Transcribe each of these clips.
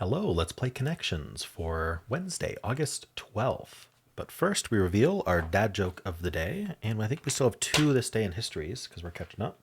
Hello, let's play Connections for Wednesday, August 12th. But first, we reveal our dad joke of the day, and I think we still have two this day in histories because we're catching up.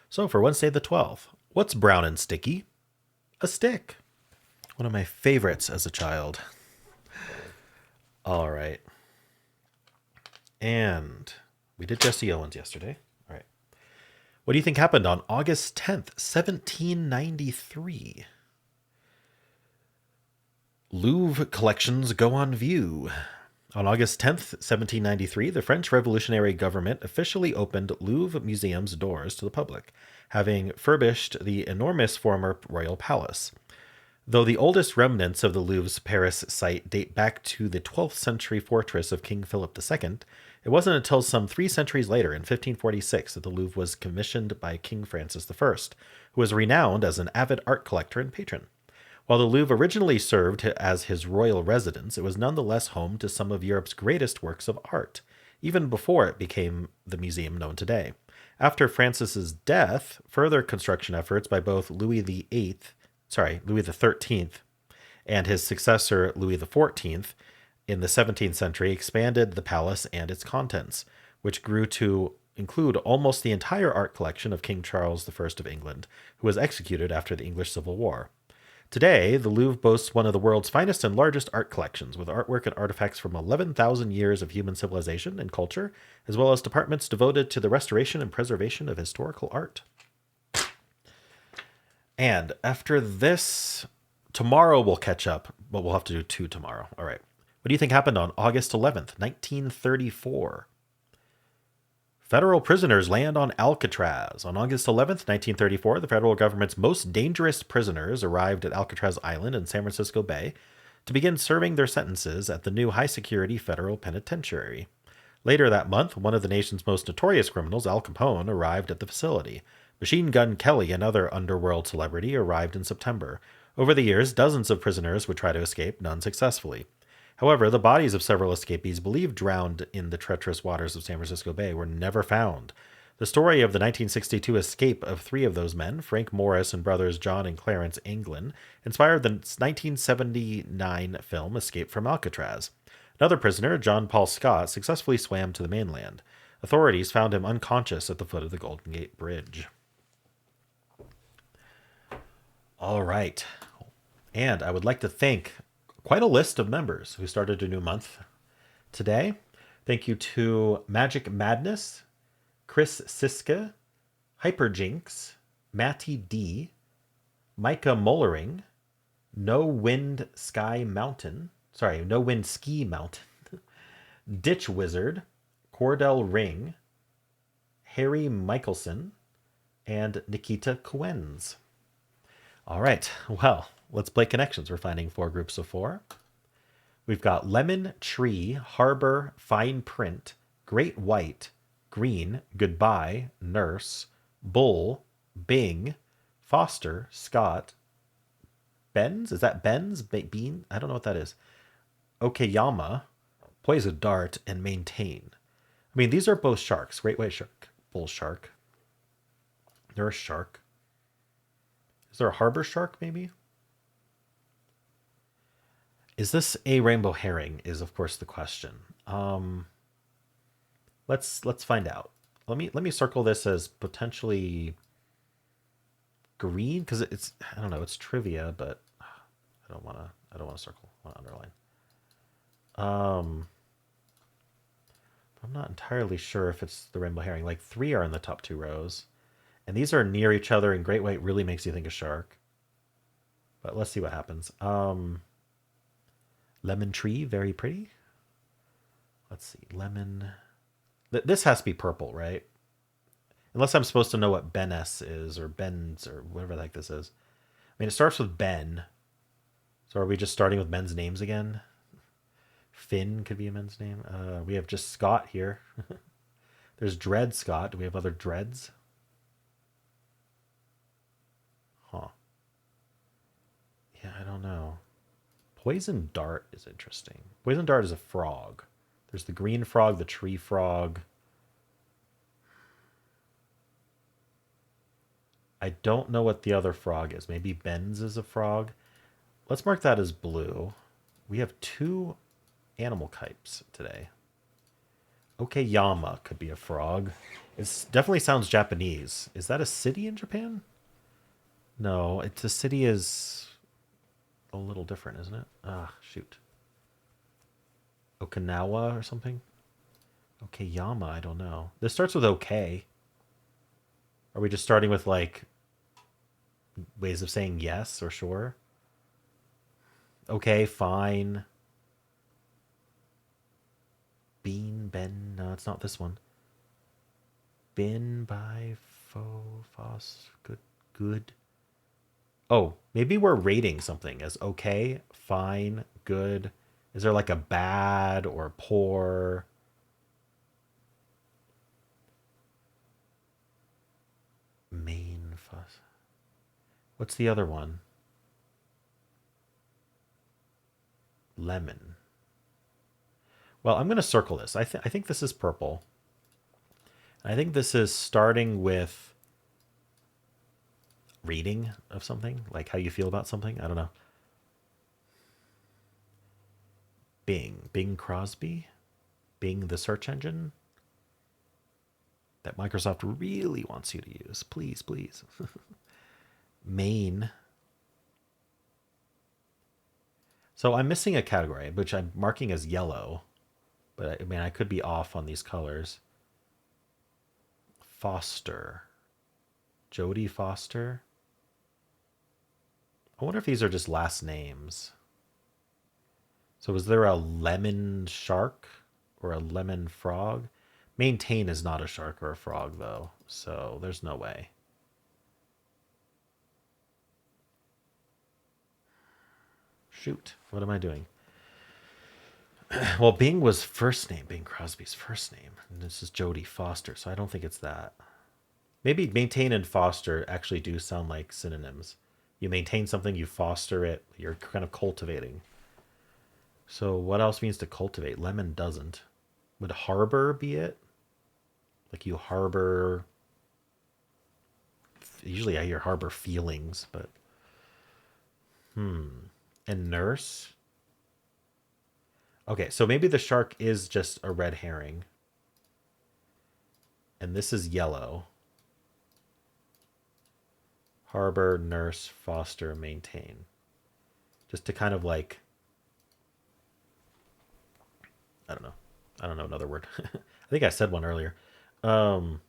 So, for Wednesday the 12th, what's brown and sticky? A stick. One of my favorites as a child. All right. And we did Jesse Owens yesterday. All right. What do you think happened on August 10th, 1793? Louvre collections go on view. On August 10th, 1793, the French revolutionary government officially opened Louvre Museum's doors to the public, having furbished the enormous former royal palace. Though the oldest remnants of the Louvre's Paris site date back to the 12th century fortress of King Philip II, it wasn't until some 3 centuries later, in 1546, that the Louvre was commissioned by King Francis I, who was renowned as an avid art collector and patron. While the Louvre originally served as his royal residence, it was nonetheless home to some of Europe's greatest works of art, even before it became the museum known today. After Francis's death, further construction efforts by both Louis XIII, and his successor Louis XIV in the 17th century expanded the palace and its contents, which grew to include almost the entire art collection of King Charles I of England, who was executed after the English Civil War. Today, the Louvre boasts one of the world's finest and largest art collections, with artwork and artifacts from 11,000 years of human civilization and culture, as well as departments devoted to the restoration and preservation of historical art. And after this, tomorrow we'll catch up, but we'll have to do two tomorrow. All right. What do you think happened on August 11th, 1934? Federal prisoners land on Alcatraz. On August 11th, 1934, the federal government's most dangerous prisoners arrived at Alcatraz Island in San Francisco Bay to begin serving their sentences at the new high-security federal penitentiary. Later that month, one of the nation's most notorious criminals, Al Capone, arrived at the facility. Machine Gun Kelly, another underworld celebrity, arrived in September. Over the years, dozens of prisoners would try to escape, none successfully. However, the bodies of several escapees believed drowned in the treacherous waters of San Francisco Bay were never found. The story of the 1962 escape of three of those men, Frank Morris and brothers John and Clarence Anglin, inspired the 1979 film Escape from Alcatraz. Another prisoner, John Paul Scott, successfully swam to the mainland. Authorities found him unconscious at the foot of the Golden Gate Bridge. All right. And I would like to thank quite a list of members who started a new month today. Thank you to Magic Madness, Chris Siska, Hyperjinx, Matty D, Micah Mollering, No Wind Ski Mountain, Ditch Wizard, Cordell Ring, Harry Michelson, and Nikita Quenz. All right, well, let's play Connections. We're finding 4 groups of 4. We've got Lemon, Tree, Harbor, Fine Print, Great White, Green, Goodbye, Nurse, Bull, Bing, Foster, Scott, Benz? Is that Benz? Bean? I don't know what that is. Okayama, Plays a Dart, and Maintain. I mean, these are both sharks. Great White Shark, Bull Shark. They're a shark. Is there a harbor shark, maybe? Is this a rainbow herring? Is of course the question. Let's find out. Let me circle this as potentially green because I don't know, it's trivia, but I don't want to circle. I want to underline. I'm not entirely sure if it's the rainbow herring. Like 3 are in the top 2 rows. And these are near each other, and great white really makes you think of shark. But let's see what happens. Lemon tree, very pretty. Let's see, lemon. This has to be purple, right? Unless I'm supposed to know what Ben S is, or Ben's, or whatever the heck this is. I mean, it starts with Ben. So are we just starting with men's names again? Finn could be a men's name. We have just Scott here. There's Dread Scott. Do we have other Dreads? Huh. Yeah, I don't know. Poison Dart is interesting. Poison Dart is a frog. There's the green frog, the tree frog. I don't know what the other frog is. Maybe Ben's is a frog. Let's mark that as blue. We have two animal types today. Okayama could be a frog. It definitely sounds Japanese. Is that a city in Japan? No, it's a city is a little different, isn't it? Ah, shoot. Okinawa or something? Okayama, I don't know. This starts with okay. Are we just starting with like ways of saying yes or sure? Okay, fine. Bean, Ben. No, it's not this one. Bin, by, fo, fos. Good, good. Oh, maybe we're rating something as okay, fine, good. Is there like a bad or poor? Main fuss. What's the other one? Lemon. Well, I'm going to circle this. I think this is purple. I think this is starting with reading of something, like how you feel about something. I don't know. Bing. Bing Crosby? Bing the search engine that Microsoft really wants you to use. Please, please. Main. So I'm missing a category, which I'm marking as yellow. But I mean, I could be off on these colors. Foster. Jodie Foster. I wonder if these are just last names. So is there a lemon shark or a lemon frog? Maintain is not a shark or a frog, though. So there's no way. Shoot. What am I doing? Well, Bing was first name. Bing Crosby's first name. And this is Jodie Foster, so I don't think it's that. Maybe maintain and foster actually do sound like synonyms. You maintain something, you foster it, you're kind of cultivating. So what else means to cultivate? Lemon doesn't. Would harbor be it? Like you harbor. Usually I hear harbor feelings, but. And nurse? Okay, so maybe the shark is just a red herring. And this is yellow. Harbor, nurse, foster, maintain. Just to kind of like. I don't know. I don't know another word. I think I said one earlier. Um,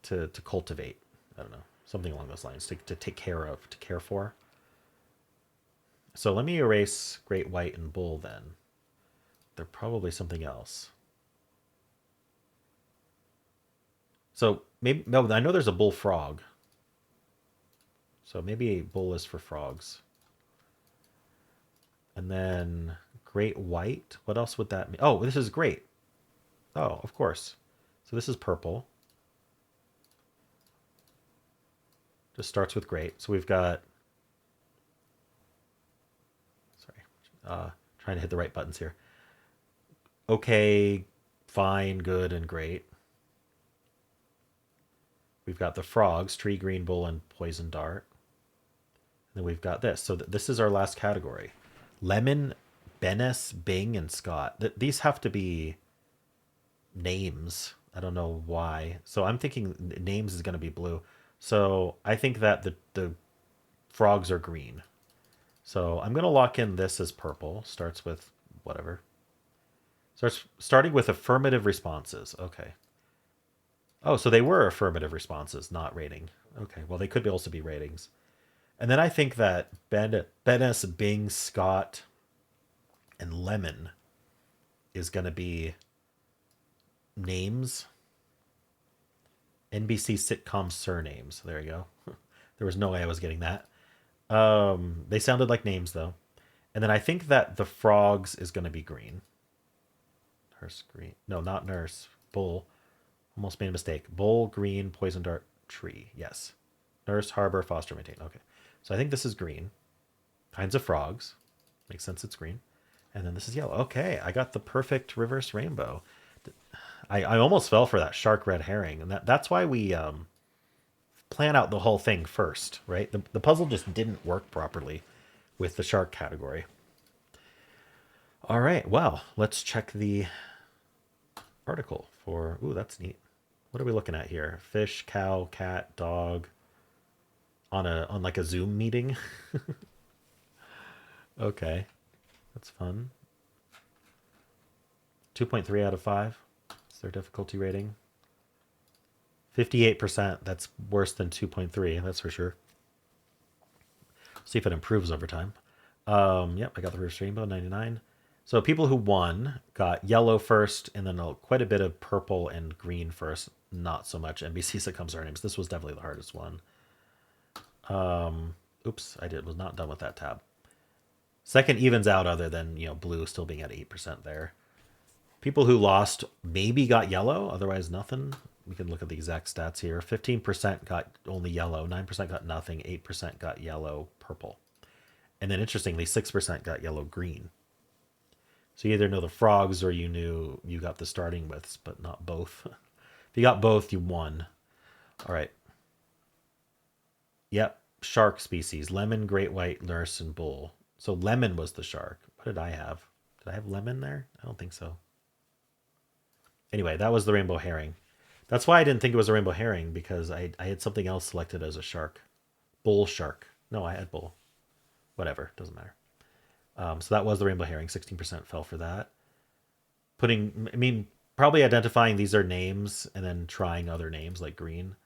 to cultivate. I don't know. Something along those lines. To take care of, to care for. So let me erase great white and bull then. They're probably something else. So maybe no, I know there's a bullfrog. So maybe bull is for frogs. And then great white. What else would that mean? Oh, this is great. Oh, of course. So this is purple. Just starts with great. So we've got. Sorry, trying to hit the right buttons here. Okay, fine, good, and great. We've got the frogs, tree, green, bull, and poison dart. And then we've got this. So this is our last category. Lemon, Bennis, Bing, and Scott. These have to be names. I don't know why. So I'm thinking names is going to be blue. So I think that the frogs are green. So I'm going to lock in this as purple. Starts with whatever. Starting with affirmative responses. Okay. Oh, so they were affirmative responses, not rating. Okay. Well, they could also be ratings. And then I think that Bennis, Bing, Scott, and Lemon is going to be names. NBC sitcom surnames. There you go. There was no way I was getting that. They sounded like names though. And then I think that the frogs is going to be green. Nurse green. No, not nurse. Bull. Almost made a mistake. Bull, green, poison dart, tree. Yes. Nurse, harbor, foster, maintain. Okay. So I think this is green. Kinds of frogs. Makes sense it's green. And then this is yellow. Okay, I got the perfect reverse rainbow. I almost fell for that shark red herring. And that's why we plan out the whole thing first, right? The puzzle just didn't work properly with the shark category. All right, well, let's check the article for, ooh, that's neat. What are we looking at here? Fish, cow, cat, dog on like a Zoom meeting. Okay, that's fun. 2.3 out of 5. It's their difficulty rating. 58%. That's worse than 2.3. That's for sure. See if it improves over time. Yep, I got the reverse rainbow, 99. So people who won got yellow first, and then quite a bit of purple and green first. Not so much NBC sitcoms are names. This was definitely the hardest one. Oops, was not done with that tab. Second evens out, other than blue still being at 8% there. People who lost maybe got yellow, otherwise nothing. We can look at the exact stats here. 15% got only yellow, 9% got nothing, 8% got yellow, purple. And then interestingly, 6% got yellow, green. So you either know the frogs or you got the starting widths, but not both. If you got both, you won. All right. Yep. Shark species. Lemon, great white, nurse, and bull. So lemon was the shark. What did I have? Did I have lemon there? I don't think so. Anyway, that was the rainbow herring. That's why I didn't think it was a rainbow herring, because I had something else selected as a shark. Bull shark. No, I had bull. Whatever. Doesn't matter. So that was the rainbow herring. 16% fell for that. Probably identifying these are names and then trying other names like green.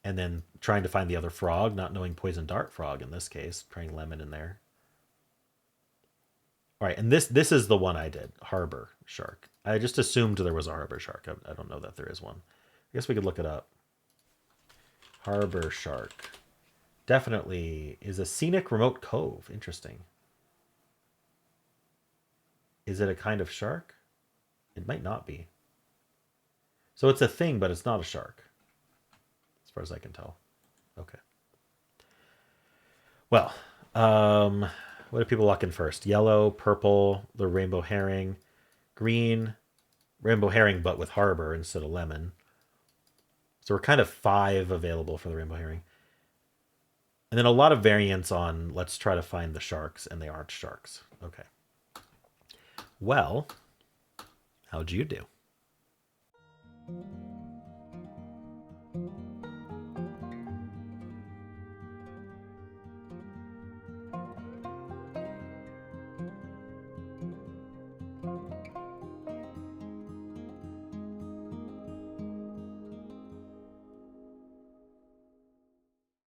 And then trying to find the other frog, not knowing poison dart frog in this case, trying lemon in there. All right, and this is the one I did, harbor shark. I just assumed there was a harbor shark. I don't know that there is one. I guess we could look it up. Harbor shark. Definitely is a scenic remote cove. Interesting. Is it a kind of shark? It might not be. So it's a thing, but it's not a shark, as far as I can tell. Okay. Well, what do people lock in first? Yellow, purple, the rainbow herring, green, rainbow herring, but with harbor instead of lemon. So we're kind of 5 available for the rainbow herring. And then a lot of variants on let's try to find the sharks, and they aren't sharks. Okay. Well, how'd you do?